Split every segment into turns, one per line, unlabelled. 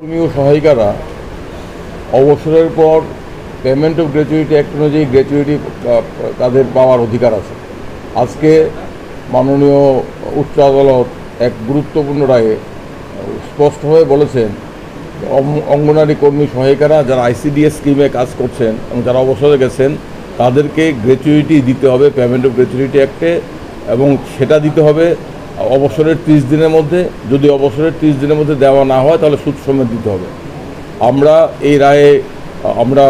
কর্মী ও সহায়িকারা অবসরের পর পেমেন্ট অফ গ্র্যাচুইটি অ্যাক্ট অনুযায়ী গ্র্যাচুইটি তাদের পাওয়ার অধিকার আছে। আজকে মাননীয় উচ্চ আদালত এক গুরুত্বপূর্ণ রায়ে স্পষ্টভাবে বলেছেন অঙ্গনারী কর্মী সহায়িকারা যারা আইসিডিএস স্কিমে কাজ করছেন এবং যারা অবসরে গেছেন তাদেরকে গ্র্যাচুইটি দিতে হবে পেমেন্ট অফ গ্র্যাচুইটি অ্যাক্টে, এবং সেটা দিতে হবে অবসরের 30 দিনের মধ্যে। যদি অবসরের 30 দিনের মধ্যে দেওয়া না হয় তাহলে সুদ সমেত দিতে হবে। আমরা এই রায়ে আমরা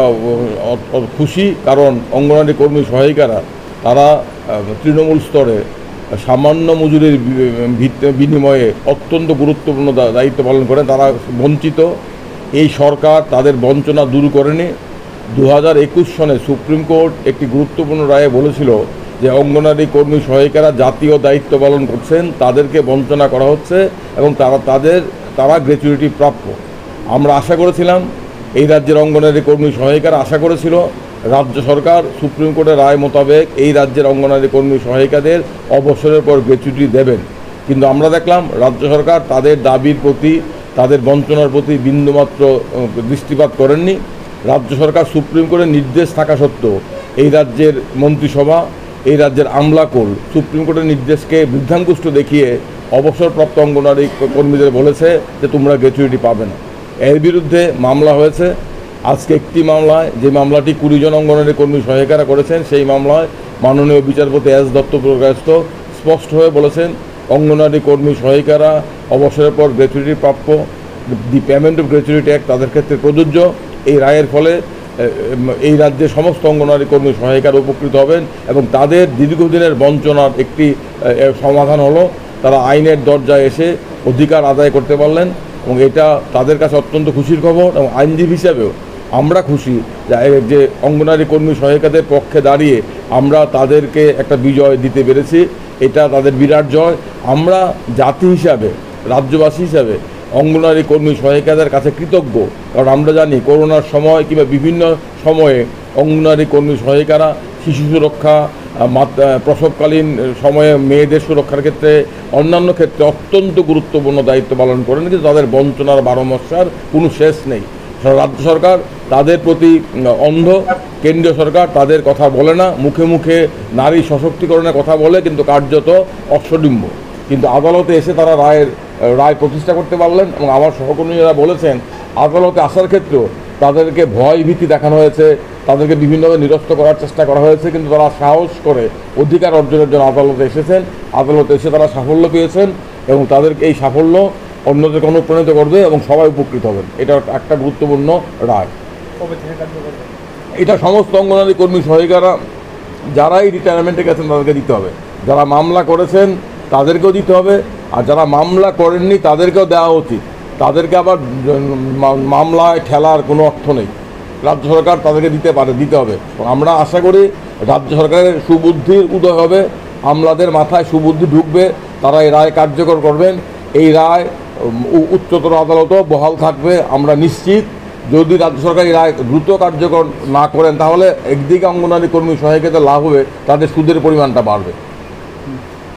খুশি, কারণ অঙ্গনারী কর্মী সহায়িকারা তারা তৃণমূল স্তরে সামান্য মজুরির বিনিময়ে অত্যন্ত গুরুত্বপূর্ণ দায়িত্ব পালন করেন। তারা বঞ্চিত। এই সরকার তাদের বঞ্চনা দূর করেনি। 2021 সনে সুপ্রিম কোর্ট একটি গুরুত্বপূর্ণ রায়ে বলেছিল যে অঙ্গনারী কর্মী সহায়িকারা জাতীয় দায়িত্ব পালন করছেন, তাদেরকে বঞ্চনা করা হচ্ছে এবং তারা গ্র্যাচুইটি প্রাপ্য। আমরা আশা করেছিলাম, এই রাজ্যের অঙ্গনারী কর্মী সহায়িকারা আশা করেছিল রাজ্য সরকার সুপ্রিম কোর্টের রায় মোতাবেক এই রাজ্যের অঙ্গনারী কর্মী সহায়িকাদের অবসরের পর গ্র্যাচুইটি দেবেন। কিন্তু আমরা দেখলাম রাজ্য সরকার তাদের দাবির প্রতি, তাদের বঞ্চনার প্রতি বিন্দুমাত্র দৃষ্টিপাত করেননি। রাজ্য সরকার সুপ্রিম কোর্টের নির্দেশ থাকা সত্ত্বেও এই রাজ্যের মন্ত্রিসভা, এই রাজ্যের আমলাকুল সুপ্রিম কোর্টের নির্দেশকে বৃদ্ধাঙ্গুষ্ঠ দেখিয়ে অবসরপ্রাপ্ত অঙ্গনারী কর্মীদের বলেছে যে তোমরা গ্র্যাচুইটি পাবে না। এর বিরুদ্ধে মামলা হয়েছে। আজকে একটি মামলায়, যে মামলাটি 20 জন অঙ্গনারী কর্মী সহায়িকারা করেছেন, সেই মামলায় মাননীয় বিচারপতি এস দত্ত প্রকাশিত স্পষ্টভাবে বলেছেন অঙ্গনারী কর্মী সহায়িকারা অবসরের পর গ্র্যাচুইটি প্রাপ্য। দি পেমেন্ট অফ গ্র্যাচুইটি অ্যাক্ট তাদের ক্ষেত্রে প্রযোজ্য। এই রায়ের ফলে এই রাজ্যের সমস্ত অঙ্গনারী কর্মী সহায়িকারা উপকৃত হবেন এবং তাদের দীর্ঘদিনের বঞ্চনার একটি সমাধান হলো। তারা আইনের দরজায় এসে অধিকার আদায় করতে পারলেন এবং এটা তাদের কাছে অত্যন্ত খুশির খবর। এবং আইনজীবী হিসাবেও আমরা খুশি যে অঙ্গনারী কর্মী সহায়িকাদের পক্ষে দাঁড়িয়ে আমরা তাদেরকে একটা বিজয় দিতে পেরেছি। এটা তাদের বিরাট জয়। আমরা জাতি হিসাবে, রাজ্যবাসী হিসাবে অঙ্গনারী কর্মী সহায়িকাদের কাছে কৃতজ্ঞ, কারণ আমরা জানি করোনার সময় কিংবা বিভিন্ন সময়ে অঙ্গনারী কর্মী সহায়িকারা শিশু সুরক্ষা, প্রসবকালীন সময়ে মেয়েদের সুরক্ষার ক্ষেত্রে, অন্যান্য ক্ষেত্রে অত্যন্ত গুরুত্বপূর্ণ দায়িত্ব পালন করেন, কিন্তু তাদের বঞ্চনার 12 মশার কোনো শেষ নেই। রাজ্য সরকার তাদের প্রতি অন্ধ, কেন্দ্রীয় সরকার তাদের কথা বলে না। মুখে মুখে নারী সশক্তিকরণের কথা বলে, কিন্তু কার্যত অশ্বডিম্ব। কিন্তু আদালতে এসে তারা রায় প্রতিষ্ঠা করতে পারলেন এবং আমার সহকর্মীরা বলেছেন আদালতে আসার ক্ষেত্রেও তাদেরকে ভয় ভীতি দেখানো হয়েছে, তাদেরকে বিভিন্নভাবে নিরস্ত করার চেষ্টা করা হয়েছে, কিন্তু তারা সাহস করে অধিকার অর্জনের জন্য আদালতে এসেছেন। আদালতে এসে তারা সাফল্য পেয়েছেন এবং তাদেরকে এই সাফল্য অন্যদেরকে অনুপ্রাণিত করবে এবং সবাই উপকৃত হবেন। এটা একটা গুরুত্বপূর্ণ রায়। এটা সমস্ত অঙ্গনারী কর্মী সহায়িকারা যারাই রিটায়ারমেন্টে গেছেন তাদেরকে দিতে হবে। যারা মামলা করেছেন তাদেরকেও দিতে হবে, আর যারা মামলা করেননি তাদেরকেও দেওয়া উচিত। তাদেরকে আবার মামলায় ঠেলার কোনো অর্থ নেই। রাজ্য সরকার তাদেরকে দিতে হবে। আমরা আশা করি রাজ্য সরকারের সুবুদ্ধির উদয় হবে, আমলাদের মাথায় সুবুদ্ধি ঢুকবে, তারা এই রায় কার্যকর করবেন। এই রায় উচ্চতর আদালতও বহাল থাকবে আমরা নিশ্চিত। যদি রাজ্য সরকার এই রায় দ্রুত কার্যকর না করেন তাহলে একদিকে অঙ্গনারী কর্মী সহায়িকাদের লাভ হবে, তাদের সুদের পরিমাণটা বাড়বে।